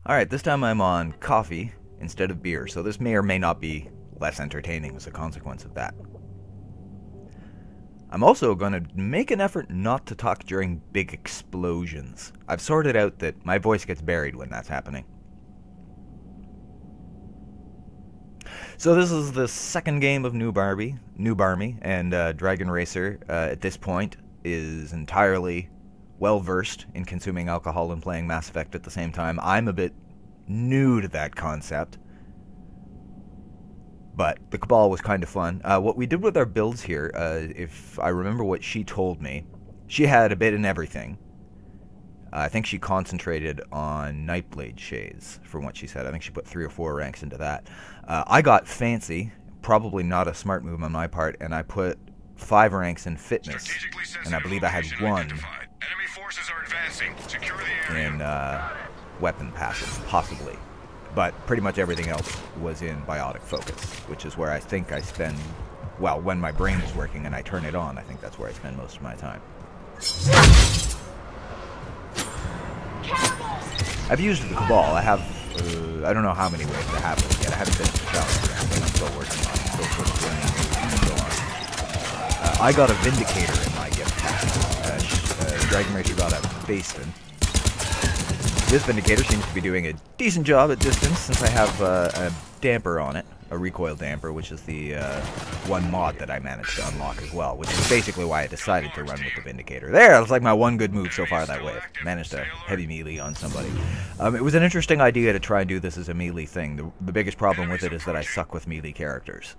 Alright, this time I'm on coffee instead of beer, so this may or may not be less entertaining as a consequence of that. I'm also going to make an effort not to talk during big explosions. I've sorted out that my voice gets buried when that's happening. So this is the second game of Noob Army, and Dragon Racer at this point is entirely well-versed in consuming alcohol and playing Mass Effect at the same time. I'm a bit new to that concept, but the Cabal was kind of fun. What we did with our builds here, if I remember what she told me, she had a bit in everything. I think she concentrated on Nightblade Shades, from what she said. I think she put 3 or 4 ranks into that. I got fancy, probably not a smart move on my part, and I put 5 ranks in fitness, and I believe I had 1 in weapon passive, possibly. But pretty much everything else was in biotic focus, which is where I think I spend, well, when my brain is working and I turn it on, I think that's where I spend most of my time. I've used the Cabal. I have, I don't know how many ways I have it yet. I haven't finished the challenge yet, but I'm still working on it, still sort of learning and so on. I got a Vindicator in my gift pack. Dragon Racer got a Bastin. This Vindicator seems to be doing a decent job at distance, since I have a damper on it, a recoil damper, which is the one mod that I managed to unlock as well, which is basically why I decided to run with the Vindicator. There, that's like my one good move so far that wave. Managed a heavy melee on somebody. It was an interesting idea to try and do this as a melee thing. The biggest problem with it is that I suck with melee characters.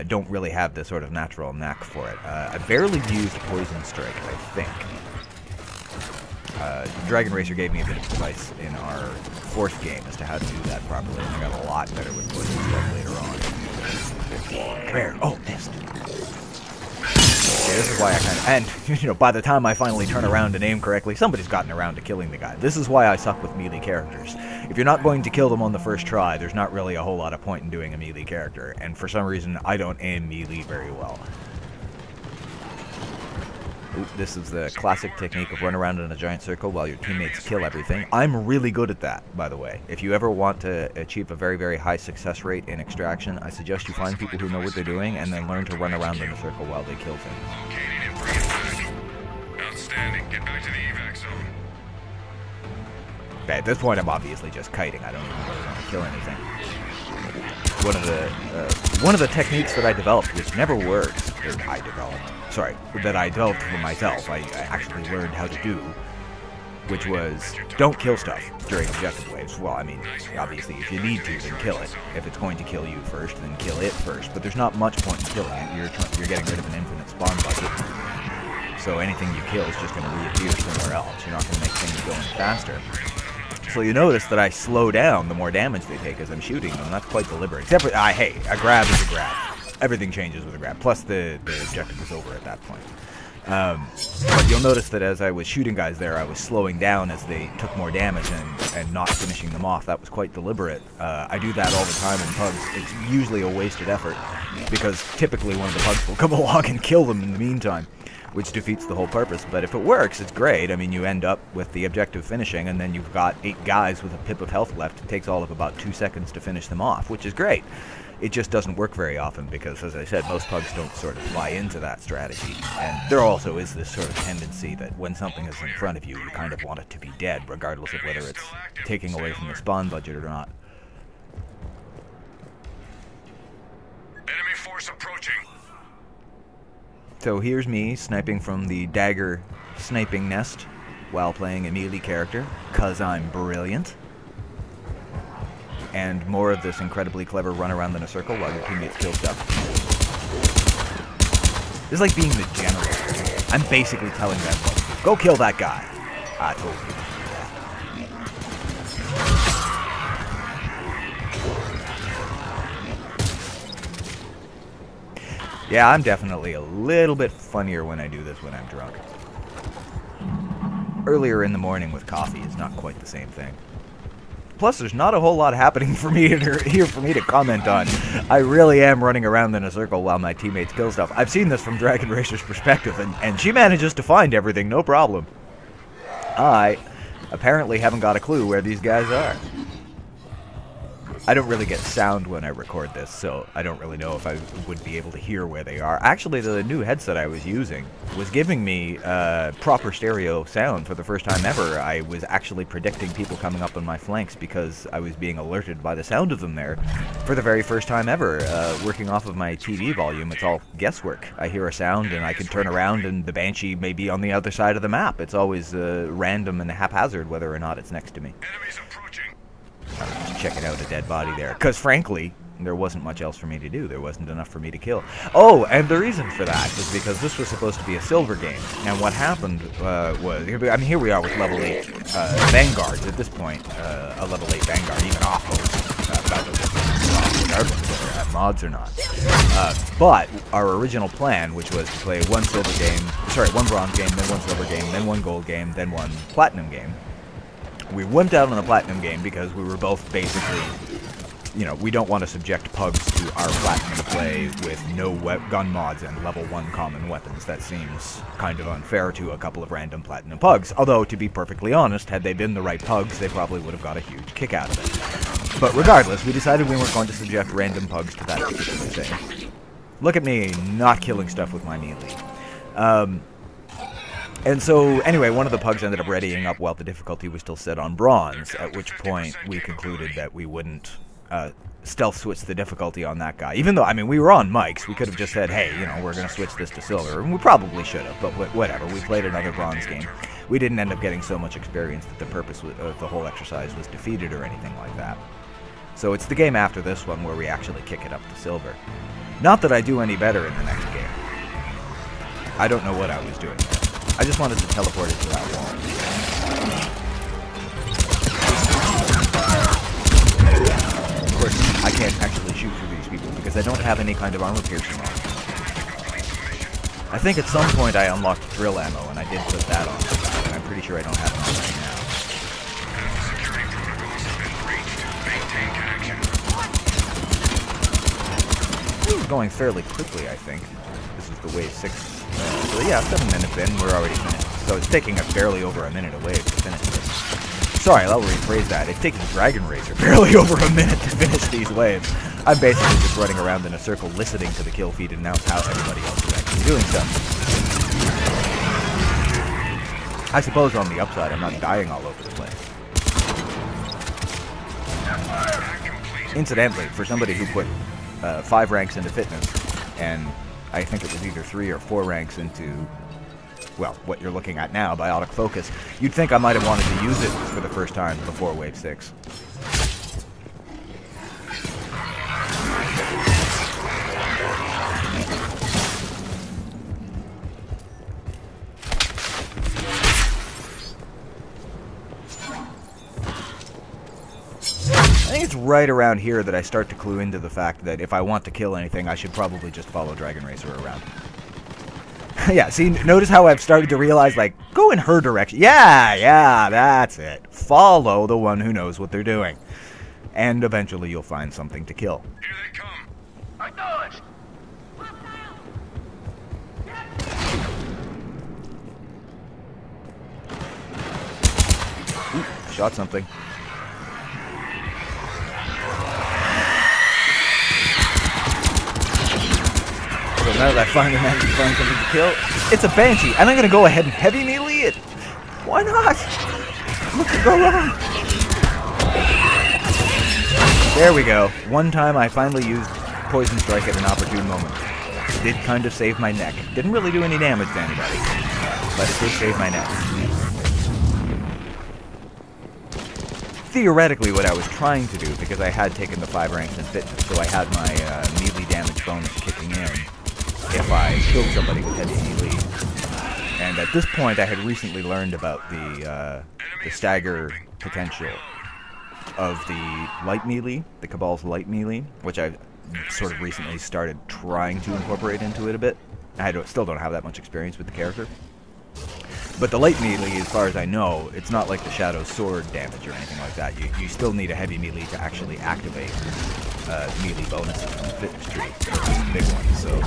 Don't really have the sort of natural knack for it. I barely used Poison Strike, I think. Dragon Racer gave me a bit of advice in our 4th game as to how to do that properly, and I got a lot better with Poison Strike later on. Come here. Oh, missed. Okay, this is why I kind of... And, you know, by the time I finally turn around and aim correctly, somebody's gotten around to killing the guy. This is why I suck with melee characters. If you're not going to kill them on the first try, there's not really a whole lot of point in doing a melee character, and for some reason, I don't aim melee very well. This is the classic technique of run around in a giant circle while your teammates kill everything. I'm really good at that, by the way. If you ever want to achieve a very, very high success rate in extraction, I suggest you find people who know what they're doing and then learn to run around in a circle while they kill things. Outstanding. Get back to the evac zone. Okay, at this point, I'm obviously just kiting. I don't even really want to kill anything. One of the techniques that I developed, which never works, that I developed for myself, I actually learned how to do, which was don't kill stuff during objective waves. Well, I mean, obviously, if you need to, then kill it. If it's going to kill you first, then kill it first. But there's not much point in killing it. You're getting rid of an infinite spawn bucket. So anything you kill is just going to reappear somewhere else. You're not going to make things go in faster. So you notice that I slow down the more damage they take as I'm shooting them. That's quite deliberate. Except for, hey, a grab is a grab. Everything changes with a grab. Plus, the objective is over at that point. But you'll notice that as I was shooting guys there, I was slowing down as they took more damage and not finishing them off. That was quite deliberate. I do that all the time in PuGs. It's usually a wasted effort, because typically one of the PuGs will come along and kill them in the meantime, which defeats the whole purpose. But if it works, it's great. I mean, you end up with the objective finishing, and then you've got 8 guys with a pip of health left. It takes all of about 2 seconds to finish them off, which is great. It just doesn't work very often because, as I said, most PuGs don't sort of buy into that strategy. And there also is this sort of tendency that when something is in front of you, you kind of want it to be dead, regardless of whether it's taking away from the spawn budget or not. Enemy force approaching. So here's me sniping from the dagger sniping nest while playing a melee character, 'cause I'm brilliant. And more of this incredibly clever run around in a circle while your teammates kill stuff. This is like being the general. I'm basically telling them, go kill that guy. I told you. Yeah, I'm definitely a little bit funnier when I do this when I'm drunk. Earlier in the morning with coffee is not quite the same thing. Plus, there's not a whole lot happening for me here for me to comment on. I really am running around in a circle while my teammates kill stuff. I've seen this from Dragon Racer's perspective, and she manages to find everything, no problem. I apparently haven't got a clue where these guys are. I don't really get sound when I record this, so I don't really know if I would be able to hear where they are. Actually, the new headset I was using was giving me proper stereo sound for the first time ever. I was actually predicting people coming up on my flanks because I was being alerted by the sound of them there for the very first time ever. Working off of my TV volume, it's all guesswork. I hear a sound and I can turn around and the Banshee may be on the other side of the map. It's always random and haphazard whether or not it's next to me. Enemies approaching. Just checking out a dead body there, because frankly, there wasn't much else for me to do. There wasn't enough for me to kill. Oh, and the reason for that was because this was supposed to be a silver game, and what happened was, I mean, here we are with level 8 Vanguards at this point, a level 8 Vanguard, even off regardless whether they have mods or not. But our original plan, which was to play one bronze game, then one silver game, then one gold game, then one platinum game. We wimped out on the platinum game because we were both basically, you know, we don't want to subject PuGs to our platinum play with no gun mods and level 1 common weapons. That seems kind of unfair to a couple of random platinum PuGs. Although, to be perfectly honest, had they been the right PuGs, they probably would have got a huge kick out of it. But regardless, we decided we weren't going to subject random PuGs to that particular thing. Look at me not killing stuff with my melee. And so, anyway, one of the PuGs ended up readying up while the difficulty was still set on bronze, at which point we concluded that we wouldn't stealth switch the difficulty on that guy. Even though, I mean, we were on mics, we could have just said, hey, you know, we're going to switch this to silver, and we probably should have, but whatever. We played another bronze game. We didn't end up getting so much experience that the purpose of the whole exercise was defeated or anything like that. So it's the game after this one where we actually kick it up to silver. Not that I do any better in the next game. I don't know what I was doing there. I just wanted to teleport it to that wall. Of course, I can't actually shoot through these people because I don't have any kind of armor piercing on. I think at some point I unlocked drill ammo, and I did put that on, and I'm pretty sure I don't have it on right now. This is going fairly quickly, I think. This is the wave 6. So yeah, 7 minutes in, we're already finished. So it's taking us barely over a minute a wave to finish this. Sorry, I'll rephrase that. It's taking Dragon Racer barely over a minute to finish these waves. I'm basically just running around in a circle listening to the kill feed and announce how everybody else is actually doing stuff. I suppose on the upside, I'm not dying all over the place. Incidentally, for somebody who put 5 ranks into fitness, and I think it was either 3 or 4 ranks into, well, what you're looking at now, Biotic Focus, you'd think I might have wanted to use it for the first time before Wave 6. I think it's right around here that I start to clue into the fact that if I want to kill anything, I should probably just follow Dragon Racer around. Yeah, see, notice how I've started to realize, like, go in her direction. Yeah, that's it. Follow the one who knows what they're doing. And eventually you'll find something to kill. Here they come. I dodged. Ooh, I shot something. So now that I finally managed to find something to kill, it's a Banshee, and I'm going to go ahead and heavy melee it. Why not? What could go wrong? There we go. One time I finally used Poison Strike at an opportune moment. It did kind of save my neck. Didn't really do any damage to anybody, but it did save my neck. Theoretically, what I was trying to do, because I had taken the 5 ranks in fitness, so I had my melee damage bonus kicking in if I killed somebody with heavy melee. And at this point, I had recently learned about the stagger potential of the light melee, the Cabals light melee, which I've sort of recently started trying to incorporate into it a bit. Still don't have that much experience with the character. But the light melee, as far as I know, it's not like the Shadow Sword damage or anything like that. You still need a heavy melee to actually activate melee bonuses from the fitness tree, or the big ones. So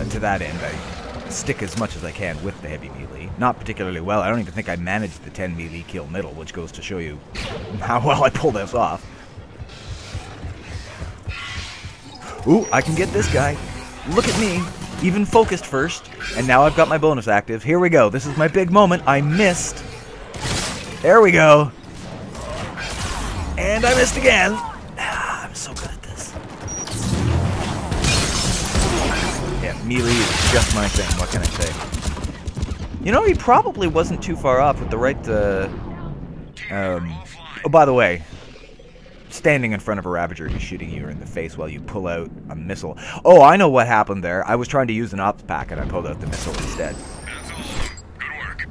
to that end, I stick as much as I can with the heavy melee. Not particularly well. I don't even think I managed the 10 melee kill middle, which goes to show you how well I pull this off. Ooh, I can get this guy. Look at me. Even focused first. And now I've got my bonus active. Here we go. This is my big moment. I missed. There we go. And I missed again. I'm so good at this. Yeah, melee is just my thing. What can I say? You know, he probably wasn't too far off with the right... Oh, by the way, standing in front of a Ravager who's shooting you in the face while you pull out a missile. Oh, I know what happened there. I was trying to use an ops pack and I pulled out the missile instead. That's awesome. Good work.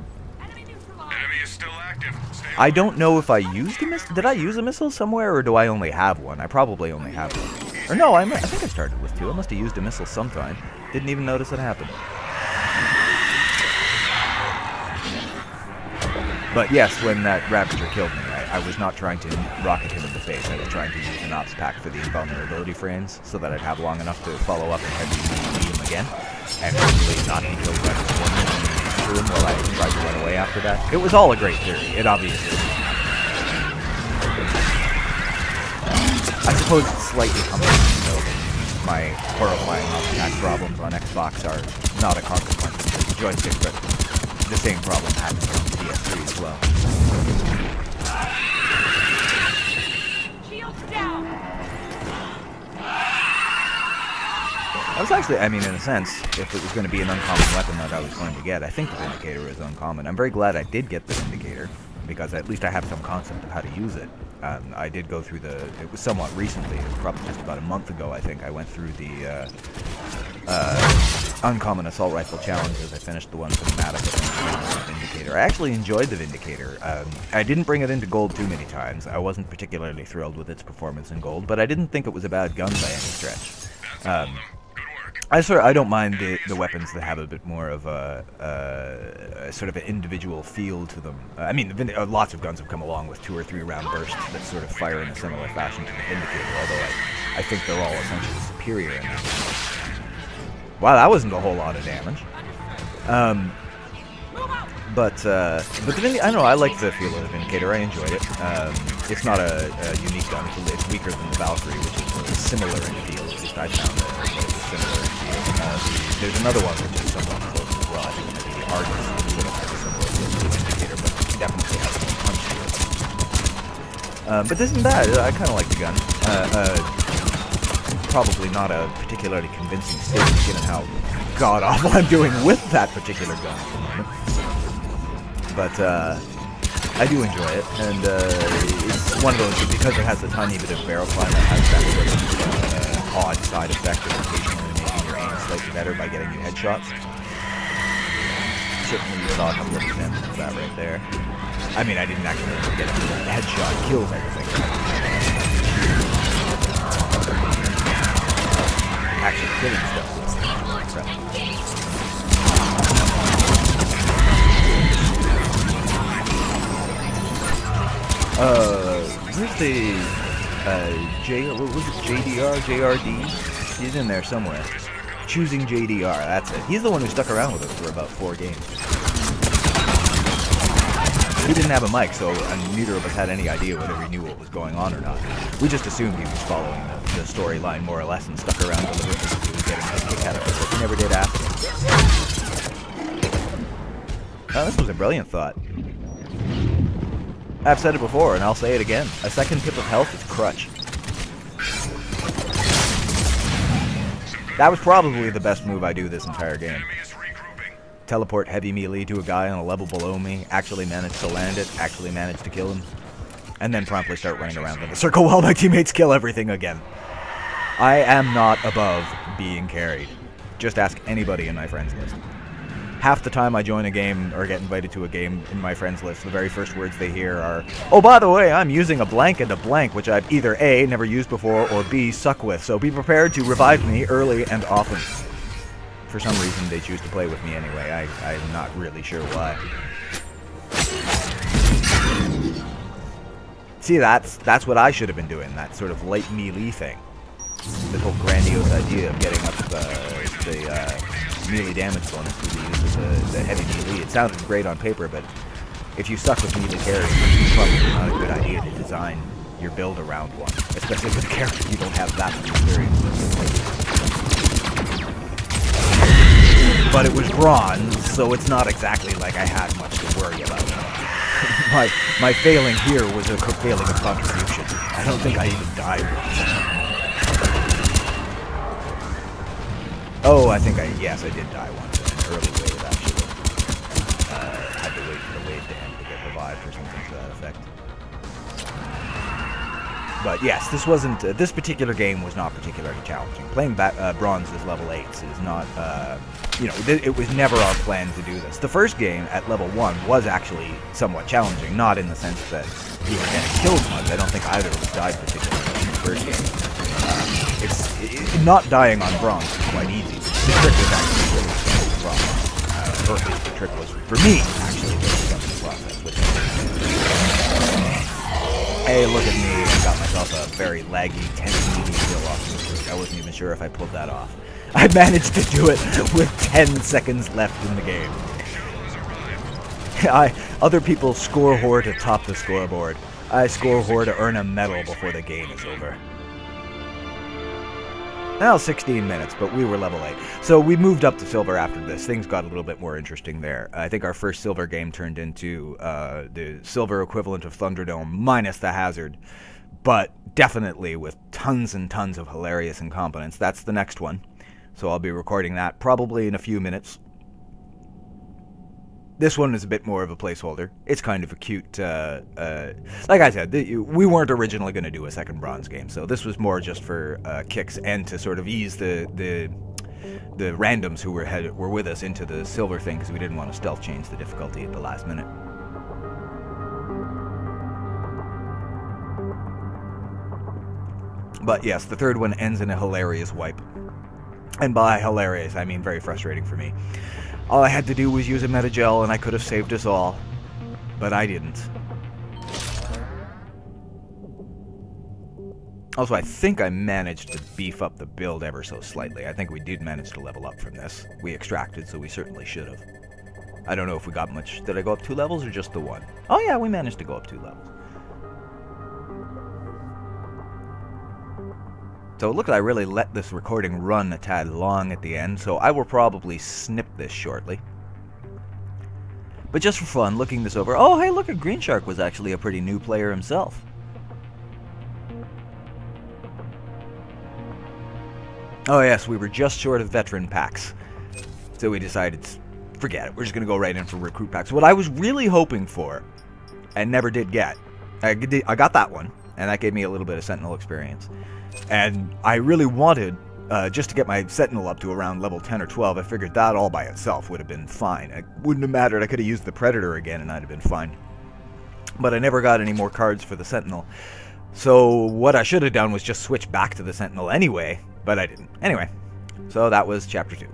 Enemy is still active. Stay I don't know if I used a missile. Did I use a missile somewhere, or do I only have one? I probably only have one. Or no, I think I started with two. I must have used a missile sometime. Didn't even notice it happened. But yes, when that Ravager killed me, I was not trying to rocket him in the face. I was trying to use an ops pack for the invulnerability frames so that I'd have long enough to follow up and heavy him again, and hopefully not be killed by the swarm while I tried to run away after that. It was all a great theory. It obviously... I suppose it's slightly comforting to know that my horrifying ops pack problems on Xbox are not a consequence of the joystick, but the same problem happens on the PS3 as well. I was actually, I mean, in a sense, if it was going to be an uncommon weapon that I was going to get, I think the Vindicator is uncommon. I'm very glad I did get the Vindicator, because at least I have some concept of how to use it. I did go through it was somewhat recently, it was probably just about a month ago, I think, I went through the uncommon assault rifle challenges. I finished the one for the Vindicator. I actually enjoyed the Vindicator. I didn't bring it into gold too many times. I wasn't particularly thrilled with its performance in gold, but I didn't think it was a bad gun by any stretch. I don't mind the weapons that have a bit more of a sort of an individual feel to them. I mean, lots of guns have come along with 2 or 3 round bursts that sort of fire in a similar fashion to the Vindicator, although I think they're all essentially superior in that. Wow, that wasn't a whole lot of damage. But the I don't know, I like the feel of the Vindicator. I enjoyed it. It's not a unique gun. It's weaker than the Valkyrie, which is sort of similar in feel. At least I found that it was similar in feel. There's another one which is somewhat close as well. I think it might be the Argus, which sort of has a similar feel to the Vindicator, but definitely has some punch to it. But this isn't bad. I kind of like the gun. Probably not a particularly convincing statement given how god-awful I'm doing with that particular gun at the moment. But I do enjoy it, and it's one of those, because it has a tiny bit of barrel climb, that has that sort of odd side effect of occasionally making your aim slightly better by getting you headshots. Certainly you saw a couple of examples of that right there. I mean, I didn't actually get headshot kills, I think. Actually killing stuff is incredible. Where's the what was it, JRD? He's in there somewhere. Choosing JDR, that's it. He's the one who stuck around with us for about 4 games. He didn't have a mic, so neither of us had any idea whether we knew what was going on or not. We just assumed he was following the storyline more or less and stuck around deliberately because he was getting a kick out of it, but we never did ask him. Oh, this was a brilliant thought. I've said it before, and I'll say it again. A second tip of health is crutch. That was probably the best move I do this entire game. Teleport heavy melee to a guy on a level below me, actually manage to land it, actually manage to kill him, and then promptly start running around in a circle while my teammates kill everything again. I am not above being carried. Just ask anybody in my friends list. Half the time I join a game or get invited to a game in my friends list, the very first words they hear are, "Oh, by the way, I'm using a blank and a blank, which I've either A, never used before, or B, suck with, so be prepared to revive me early and often." For some reason, they choose to play with me anyway. I'm not really sure why. See, that's what I should have been doing, that sort of light melee thing. The whole grandiose idea of getting up the melee damage bonus through the use of the heavy melee. It sounded great on paper, but if you stuck with melee carry, it's probably not a good idea to design your build around one, especially with a character you don't have that much experience with. But it was bronze, so it's not exactly like I had much to worry about. My failing here was a failing of contribution. I don't think I even died once. Oh, yes, I did die once in an early wave, actually. Had to wait for the wave to end to get revived or something to that effect. But yes, this particular game was not particularly challenging. Playing bronze as level 8s is not, it was never our plan to do this. The first game at level 1 was actually somewhat challenging, not in the sense that you were getting killed much. I don't think either of us died particularly much in the first game. Not dying on bronze is quite easy. The trick was actually really the process. Or at least the trick was, for me, actually, the process. Hey, look at me. I got myself a very laggy 10 kill off the trick. I wasn't even sure if I pulled that off. I managed to do it with 10 seconds left in the game. Other people score whore to top the scoreboard. I score whore to earn a medal before the game is over. Now 16 minutes, but we were level 8. So we moved up to silver after this. Things got a little bit more interesting there. I think our first silver game turned into the silver equivalent of Thunderdome minus the hazard, but definitely with tons and tons of hilarious incompetence. That's the next one. So I'll be recording that probably in a few minutes. This one is a bit more of a placeholder. It's kind of a cute, like I said, we weren't originally going to do a second bronze game, so this was more just for kicks and to sort of ease the randoms who were with us into the silver thing, because we didn't want to stealth change the difficulty at the last minute. But yes, the third one ends in a hilarious wipe. And by hilarious, I mean very frustrating for me. All I had to do was use a metagel and I could have saved us all. But I didn't. Also, I think I managed to beef up the build ever so slightly. I think we did manage to level up from this. We extracted, so we certainly should have. I don't know if we got much. Did I go up 2 levels or just the 1? Oh yeah, we managed to go up 2 levels. So look, I really let this recording run a tad long at the end, so I will probably snip this shortly. But just for fun, looking this over, oh hey look, at Green Shark was actually a pretty new player himself. Oh yes, we were just short of veteran packs. So we decided, forget it, we're just going to go right in for recruit packs. What I was really hoping for, and never did get, I got that one, and that gave me a little bit of Sentinel experience. And I really wanted, just to get my Sentinel up to around level 10 or 12, I figured that all by itself would have been fine. It wouldn't have mattered, I could have used the Predator again and I'd have been fine. But I never got any more cards for the Sentinel. So what I should have done was just switch back to the Sentinel anyway, but I didn't. Anyway, so that was Chapter 2.